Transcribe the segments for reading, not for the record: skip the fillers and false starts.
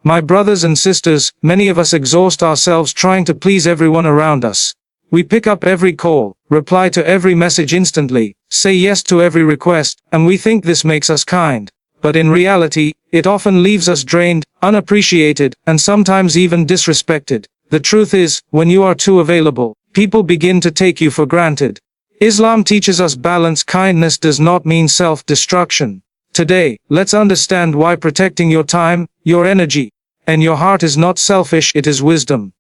My brothers and sisters, many of us exhaust ourselves trying to please everyone around us. We pick up every call, reply to every message instantly, say yes to every request, and we think this makes us kind. But in reality, it often leaves us drained, unappreciated, and sometimes even disrespected. The truth is, when you are too available, people begin to take you for granted. Islam teaches us balance. Kindness does not mean self-destruction. Today, let's understand why protecting your time, your energy, and your heart is not selfish, it is wisdom.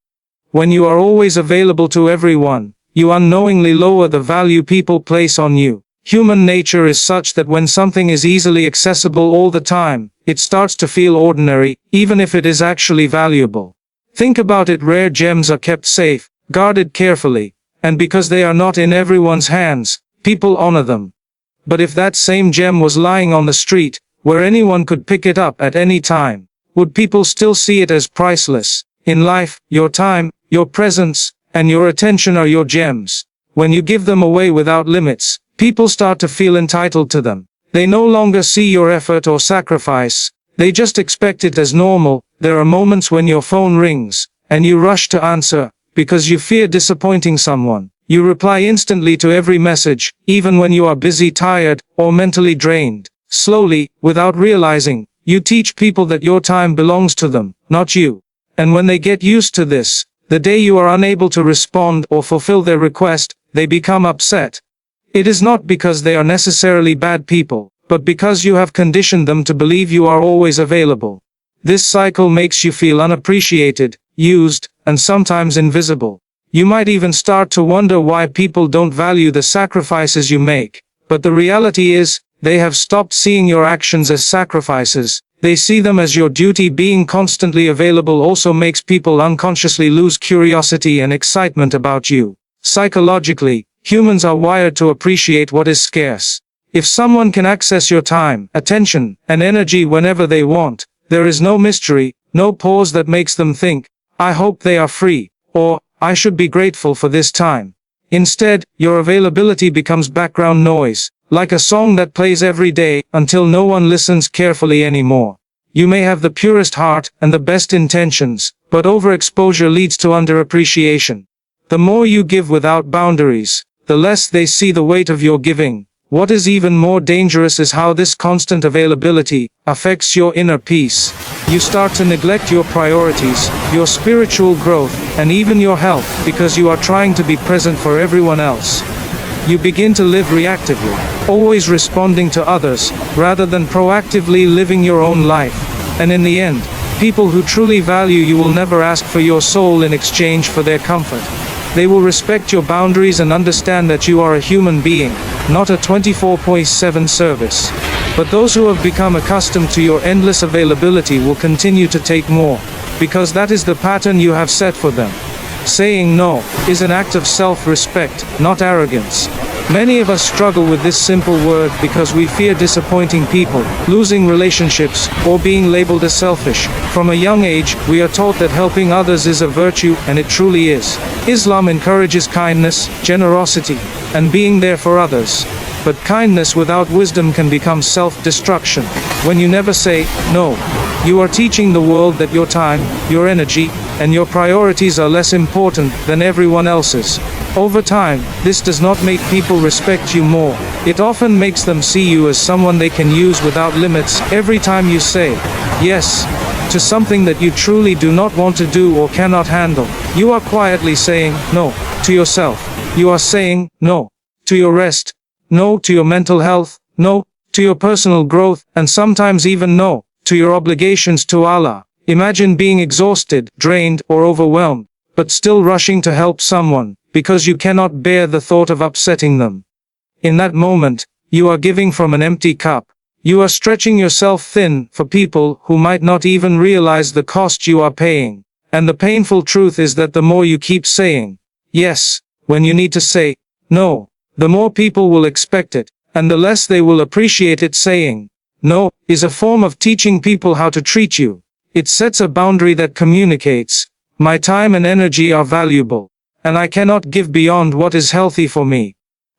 When you are always available to everyone, you unknowingly lower the value people place on you. Human nature is such that when something is easily accessible all the time, it starts to feel ordinary, even if it is actually valuable. Think about it, rare gems are kept safe, guarded carefully, and because they are not in everyone's hands, people honor them. But if that same gem was lying on the street, where anyone could pick it up at any time, would people still see it as priceless? In life, your time, your presence, and your attention are your gems. When you give them away without limits, people start to feel entitled to them. They no longer see your effort or sacrifice. They just expect it as normal. There are moments when your phone rings, and you rush to answer, because you fear disappointing someone. You reply instantly to every message, even when you are busy, tired, or mentally drained. Slowly, without realizing, you teach people that your time belongs to them, not you. And when they get used to this, the day you are unable to respond or fulfill their request, they become upset. It is not because they are necessarily bad people, but because you have conditioned them to believe you are always available. This cycle makes you feel unappreciated, used, and sometimes invisible. You might even start to wonder why people don't value the sacrifices you make. But the reality is, they have stopped seeing your actions as sacrifices. They see them as your duty. Being constantly available also makes people unconsciously lose curiosity and excitement about you. Psychologically, humans are wired to appreciate what is scarce. If someone can access your time, attention, and energy whenever they want, there is no mystery, no pause that makes them think, I hope they are free, or, I should be grateful for this time. Instead, your availability becomes background noise, like a song that plays every day, until no one listens carefully anymore. You may have the purest heart and the best intentions, but overexposure leads to underappreciation. The more you give without boundaries, the less they see the weight of your giving. What is even more dangerous is how this constant availability affects your inner peace. You start to neglect your priorities, your spiritual growth, and even your health, because you are trying to be present for everyone else. You begin to live reactively, always responding to others, rather than proactively living your own life. And in the end, people who truly value you will never ask for your soul in exchange for their comfort. They will respect your boundaries and understand that you are a human being, not a 24/7 service. But those who have become accustomed to your endless availability will continue to take more, because that is the pattern you have set for them. Saying no is an act of self-respect, not arrogance. Many of us struggle with this simple word because we fear disappointing people, losing relationships, or being labeled as selfish. From a young age, we are taught that helping others is a virtue, and it truly is. Islam encourages kindness, generosity, and being there for others. But kindness without wisdom can become self-destruction. When you never say no, you are teaching the world that your time, your energy, and your priorities are less important than everyone else's. Over time, this does not make people respect you more. It often makes them see you as someone they can use without limits. Every time you say yes to something that you truly do not want to do or cannot handle, you are quietly saying no to yourself. You are saying no to your rest, no to your mental health, no to your personal growth, and sometimes even no to your obligations to Allah. Imagine being exhausted, drained, or overwhelmed, but still rushing to help someone, because you cannot bear the thought of upsetting them. In that moment, you are giving from an empty cup. You are stretching yourself thin for people who might not even realize the cost you are paying. And the painful truth is that the more you keep saying yes when you need to say no, the more people will expect it, and the less they will appreciate it. Saying no is a form of teaching people how to treat you. It sets a boundary that communicates, my time and energy are valuable, and I cannot give beyond what is healthy for me.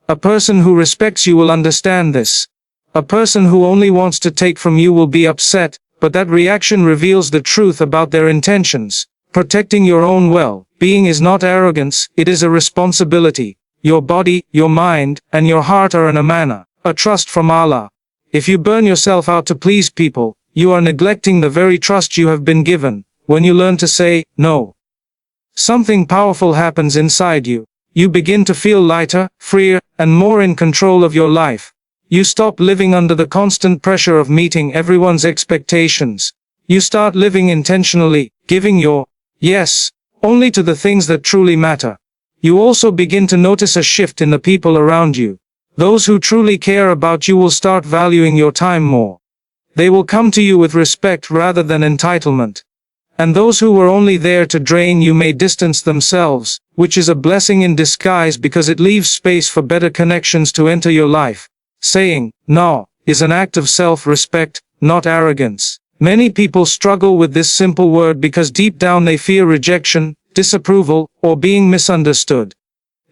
A person who respects you will understand this. A person who only wants to take from you will be upset, but that reaction reveals the truth about their intentions. Protecting your own well-being is not arrogance, it is a responsibility. Your body, your mind, and your heart are an amana, a trust from Allah. If you burn yourself out to please people, you are neglecting the very trust you have been given. When you learn to say no, something powerful happens inside you. You begin to feel lighter, freer, and more in control of your life. You stop living under the constant pressure of meeting everyone's expectations. You start living intentionally, giving your yes only to the things that truly matter. You also begin to notice a shift in the people around you. Those who truly care about you will start valuing your time more. They will come to you with respect rather than entitlement. And those who were only there to drain you may distance themselves, which is a blessing in disguise because it leaves space for better connections to enter your life. Saying no is an act of self-respect, not arrogance. Many people struggle with this simple word because deep down they fear rejection, disapproval, or being misunderstood.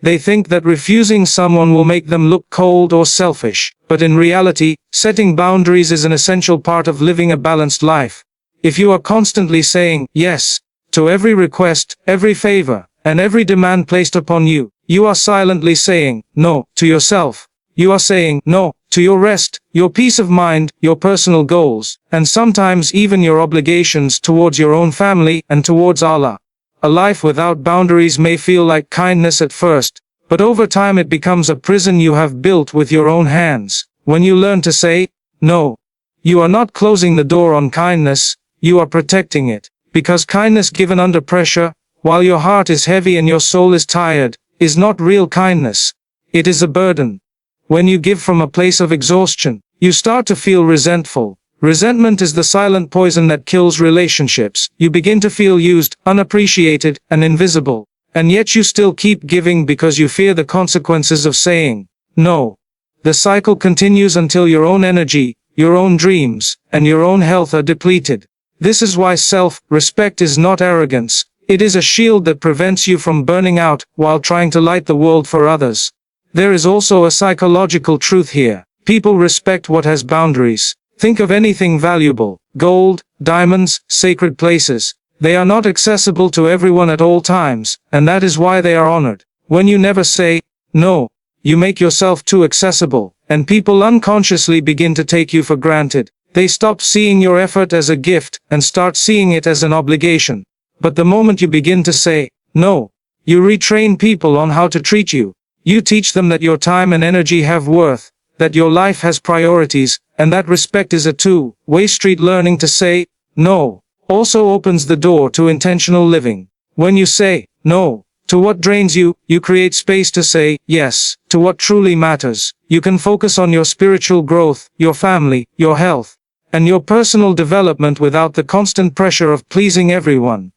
They think that refusing someone will make them look cold or selfish, but in reality, setting boundaries is an essential part of living a balanced life. If you are constantly saying yes to every request, every favor, and every demand placed upon you, you are silently saying no to yourself. You are saying no to your rest, your peace of mind, your personal goals, and sometimes even your obligations towards your own family and towards Allah. A life without boundaries may feel like kindness at first, but over time it becomes a prison you have built with your own hands. When you learn to say no, you are not closing the door on kindness, you are protecting it. Because kindness given under pressure, while your heart is heavy and your soul is tired, is not real kindness. It is a burden. When you give from a place of exhaustion, you start to feel resentful. Resentment is the silent poison that kills relationships. You begin to feel used, unappreciated, and invisible. And yet you still keep giving because you fear the consequences of saying no. The cycle continues until your own energy, your own dreams, and your own health are depleted. This is why self-respect is not arrogance. It is a shield that prevents you from burning out while trying to light the world for others. There is also a psychological truth here. People respect what has boundaries. Think of anything valuable, gold, diamonds, sacred places. They are not accessible to everyone at all times, and that is why they are honored. When you never say no, you make yourself too accessible, and people unconsciously begin to take you for granted. They stop seeing your effort as a gift and start seeing it as an obligation. But the moment you begin to say no, you retrain people on how to treat you. You teach them that your time and energy have worth, that your life has priorities, and that respect is a two-way street. Learning to say no also opens the door to intentional living. When you say no to what drains you, you create space to say yes to what truly matters. You can focus on your spiritual growth, your family, your health, and your personal development without the constant pressure of pleasing everyone.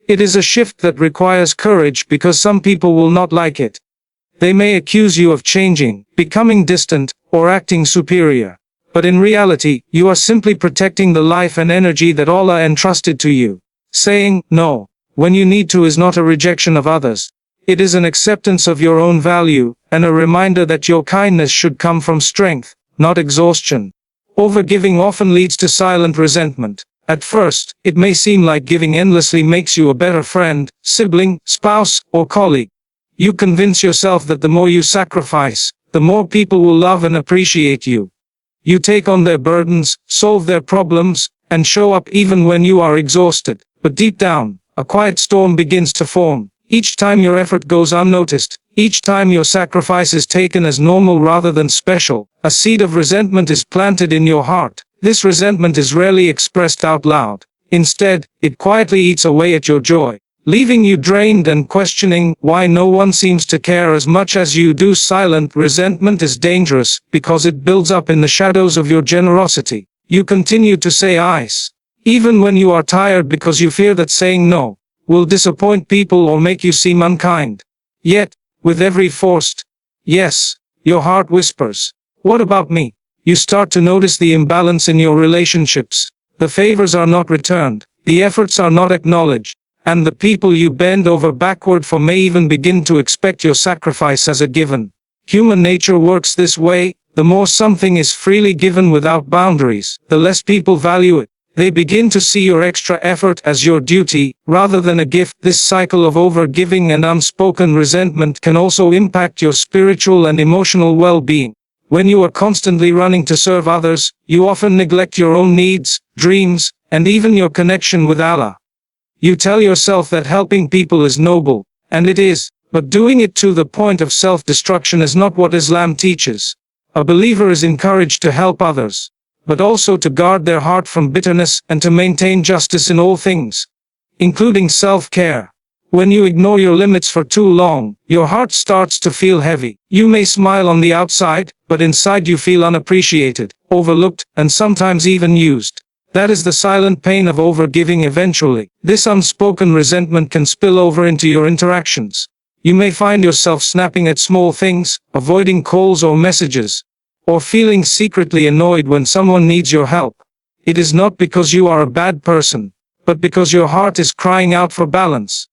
It is a shift that requires courage because some people will not like it. They may accuse you of changing, becoming distant, or acting superior. But in reality, you are simply protecting the life and energy that Allah entrusted to you. Saying no when you need to is not a rejection of others. It is an acceptance of your own value, and a reminder that your kindness should come from strength, not exhaustion. Overgiving often leads to silent resentment. At first, it may seem like giving endlessly makes you a better friend, sibling, spouse, or colleague. You convince yourself that the more you sacrifice, the more people will love and appreciate you. You take on their burdens, solve their problems, and show up even when you are exhausted. But deep down, a quiet storm begins to form. Each time your effort goes unnoticed, each time your sacrifice is taken as normal rather than special, a seed of resentment is planted in your heart. This resentment is rarely expressed out loud. Instead, it quietly eats away at your joy, leaving you drained and questioning why no one seems to care as much as you do. Silent resentment is dangerous because it builds up in the shadows of your generosity. You continue to say yes, even when you are tired because you fear that saying no will disappoint people or make you seem unkind. Yet, with every forced yes, your heart whispers, "What about me?" You start to notice the imbalance in your relationships. The favors are not returned, the efforts are not acknowledged, and the people you bend over backward for may even begin to expect your sacrifice as a given. Human nature works this way. The more something is freely given without boundaries, the less people value it. They begin to see your extra effort as your duty, rather than a gift. This cycle of overgiving and unspoken resentment can also impact your spiritual and emotional well-being. When you are constantly running to serve others, you often neglect your own needs, dreams, and even your connection with Allah. You tell yourself that helping people is noble, and it is, but doing it to the point of self-destruction is not what Islam teaches. A believer is encouraged to help others, but also to guard their heart from bitterness and to maintain justice in all things, including self-care. When you ignore your limits for too long, your heart starts to feel heavy. You may smile on the outside, but inside you feel unappreciated, overlooked, and sometimes even used. That is the silent pain of overgiving eventually. This unspoken resentment can spill over into your interactions. You may find yourself snapping at small things, avoiding calls or messages, or feeling secretly annoyed when someone needs your help. It is not because you are a bad person, but because your heart is crying out for balance.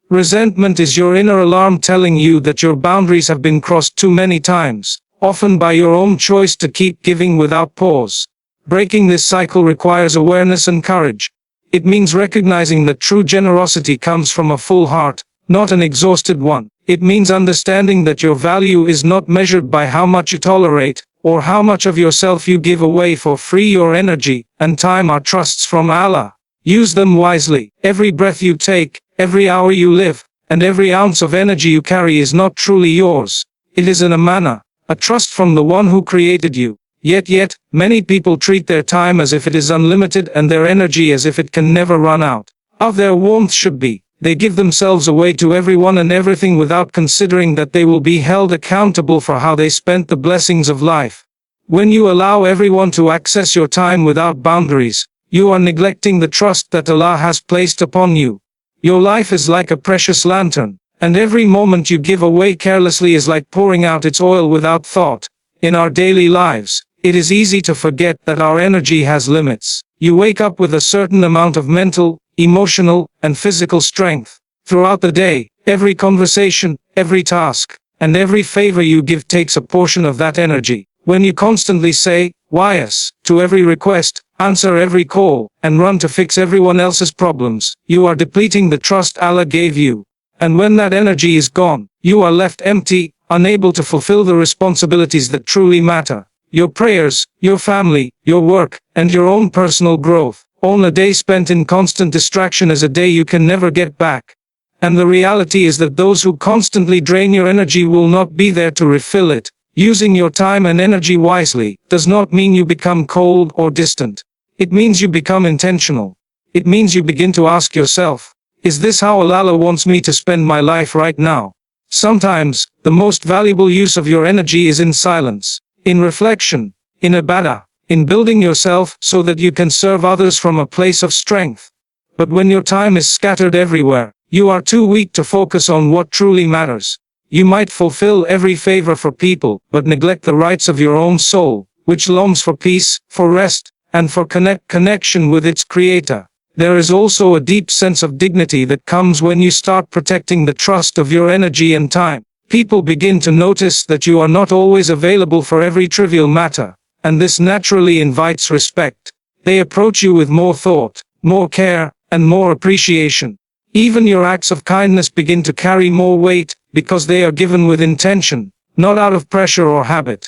Resentment is your inner alarm telling you that your boundaries have been crossed too many times, often by your own choice to keep giving without pause. Breaking this cycle requires awareness and courage. It means recognizing that true generosity comes from a full heart, not an exhausted one. It means understanding that your value is not measured by how much you tolerate, or how much of yourself you give away for free. Your energy and time are trusts from Allah. Use them wisely. Every breath you take, every hour you live, and every ounce of energy you carry is not truly yours. It is an amana, a trust from the one who created you. Yet, many people treat their time as if it is unlimited and their energy as if it can never run out. Of their warmth should be. They give themselves away to everyone and everything without considering that they will be held accountable for how they spent the blessings of life. When you allow everyone to access your time without boundaries, you are neglecting the trust that Allah has placed upon you. Your life is like a precious lantern, and every moment you give away carelessly is like pouring out its oil without thought. In our daily lives, it is easy to forget that our energy has limits. You wake up with a certain amount of mental, emotional, and physical strength. Throughout the day, every conversation, every task, and every favor you give takes a portion of that energy. When you constantly say, "Why us?" to every request, answer every call, and run to fix everyone else's problems, you are depleting the trust Allah gave you. And when that energy is gone, you are left empty, unable to fulfill the responsibilities that truly matter. Your prayers, your family, your work, and your own personal growth. On a day spent in constant distraction is a day you can never get back. And the reality is that those who constantly drain your energy will not be there to refill it. Using your time and energy wisely does not mean you become cold or distant. It means you become intentional. It means you begin to ask yourself, is this how Allah wants me to spend my life right now? Sometimes, the most valuable use of your energy is in silence, in reflection, in ibadah, in building yourself so that you can serve others from a place of strength. But when your time is scattered everywhere, you are too weak to focus on what truly matters. You might fulfill every favor for people, but neglect the rights of your own soul, which longs for peace, for rest, and for connection with its creator. There is also a deep sense of dignity that comes when you start protecting the trust of your energy and time. People begin to notice that you are not always available for every trivial matter, and this naturally invites respect. They approach you with more thought, more care, and more appreciation. Even your acts of kindness begin to carry more weight, because they are given with intention, not out of pressure or habit.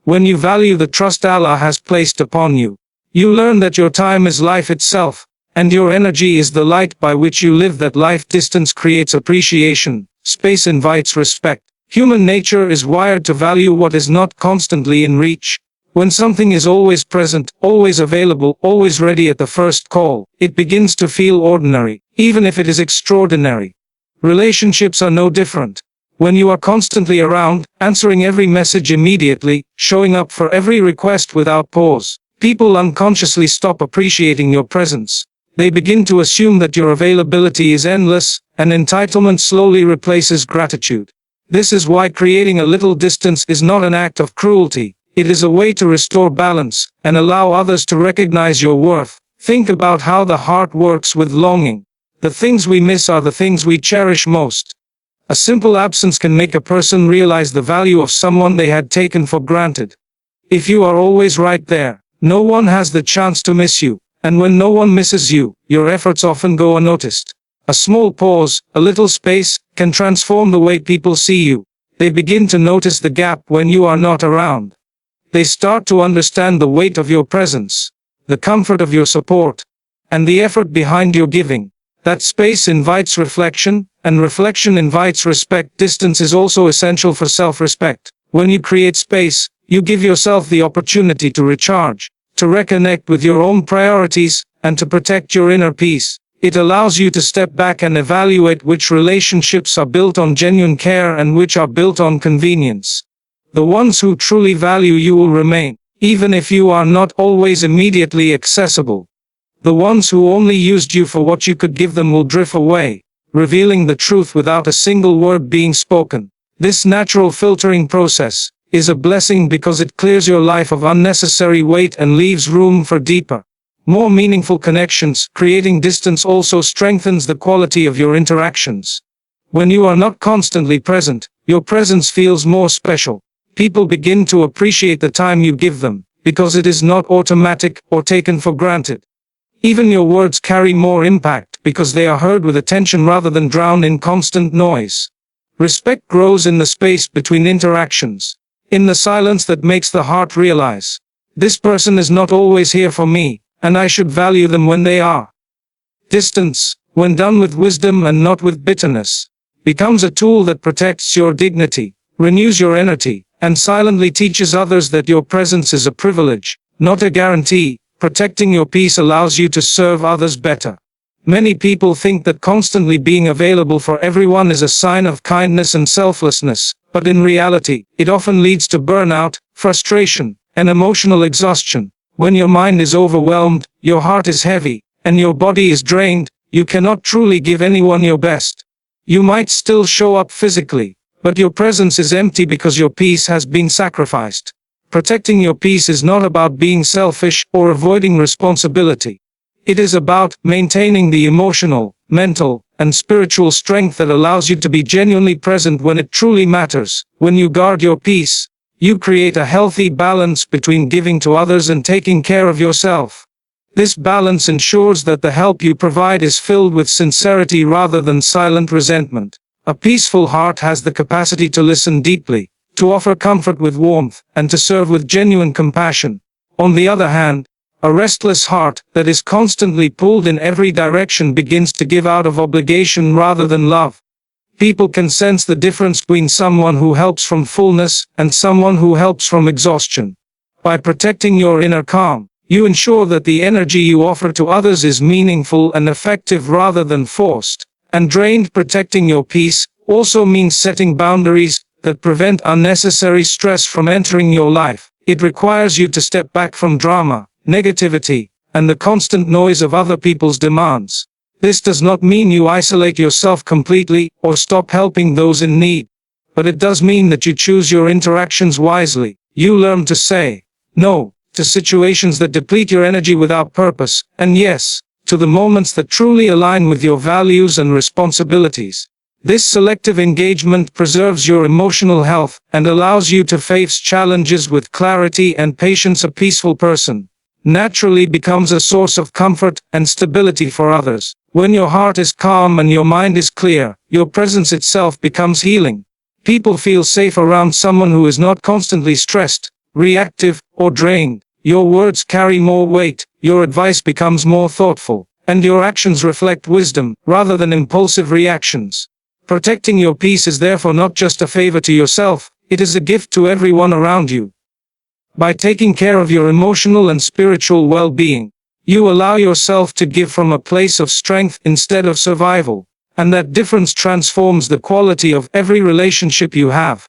When you value the trust Allah has placed upon you, you learn that your time is life itself, and your energy is the light by which you live. That life distance creates appreciation, space invites respect. Human nature is wired to value what is not constantly in reach. When something is always present, always available, always ready at the first call, it begins to feel ordinary, even if it is extraordinary. Relationships are no different. When you are constantly around, answering every message immediately, showing up for every request without pause, people unconsciously stop appreciating your presence. They begin to assume that your availability is endless, and entitlement slowly replaces gratitude. This is why creating a little distance is not an act of cruelty. It is a way to restore balance, and allow others to recognize your worth. Think about how the heart works with longing. The things we miss are the things we cherish most. A simple absence can make a person realize the value of someone they had taken for granted. If you are always right there, no one has the chance to miss you, And when no one misses you, your efforts often go unnoticed. A small pause, a little space, can transform the way people see you. They begin to notice the gap when you are not around. They start to understand the weight of your presence, the comfort of your support, and the effort behind your giving. That space invites reflection, and reflection invites respect. Distance is also essential for self-respect. When you create space, you give yourself the opportunity to recharge, to reconnect with your own priorities, and to protect your inner peace. It allows you to step back and evaluate which relationships are built on genuine care and which are built on convenience. The ones who truly value you will remain, even if you are not always immediately accessible. The ones who only used you for what you could give them will drift away, revealing the truth without a single word being spoken. This natural filtering process is a blessing because it clears your life of unnecessary weight and leaves room for deeper, more meaningful connections. Creating distance also strengthens the quality of your interactions. When you are not constantly present, your presence feels more special. People begin to appreciate the time you give them, because it is not automatic or taken for granted. Even your words carry more impact because they are heard with attention rather than drowned in constant noise. Respect grows in the space between interactions, in the silence that makes the heart realize, this person is not always here for me, and I should value them when they are. Distance, when done with wisdom and not with bitterness, becomes a tool that protects your dignity, renews your energy, and silently teaches others that your presence is a privilege, not a guarantee. Protecting your peace allows you to serve others better. Many people think that constantly being available for everyone is a sign of kindness and selflessness, but in reality, it often leads to burnout, frustration, and emotional exhaustion. When your mind is overwhelmed, your heart is heavy, and your body is drained, you cannot truly give anyone your best. You might still show up physically, but your presence is empty because your peace has been sacrificed. Protecting your peace is not about being selfish or avoiding responsibility. It is about maintaining the emotional, mental, and spiritual strength that allows you to be genuinely present when it truly matters. When you guard your peace, you create a healthy balance between giving to others and taking care of yourself. This balance ensures that the help you provide is filled with sincerity rather than silent resentment. A peaceful heart has the capacity to listen deeply, to offer comfort with warmth, and to serve with genuine compassion. On the other hand, a restless heart that is constantly pulled in every direction begins to give out of obligation rather than love. People can sense the difference between someone who helps from fullness and someone who helps from exhaustion. By protecting your inner calm, you ensure that the energy you offer to others is meaningful and effective rather than forced and drained. Protecting your peace also means setting boundaries that prevent unnecessary stress from entering your life. It requires you to step back from drama, negativity, and the constant noise of other people's demands. This does not mean you isolate yourself completely or stop helping those in need. But it does mean that you choose your interactions wisely. You learn to say no to situations that deplete your energy without purpose, and yes to the moments that truly align with your values and responsibilities. This selective engagement preserves your emotional health and allows you to face challenges with clarity and patience. A peaceful person naturally becomes a source of comfort and stability for others. When your heart is calm and your mind is clear, your presence itself becomes healing. People feel safe around someone who is not constantly stressed, reactive, or drained. Your words carry more weight, your advice becomes more thoughtful, and your actions reflect wisdom rather than impulsive reactions. Protecting your peace is therefore not just a favor to yourself, it is a gift to everyone around you. By taking care of your emotional and spiritual well-being, you allow yourself to give from a place of strength instead of survival, and that difference transforms the quality of every relationship you have.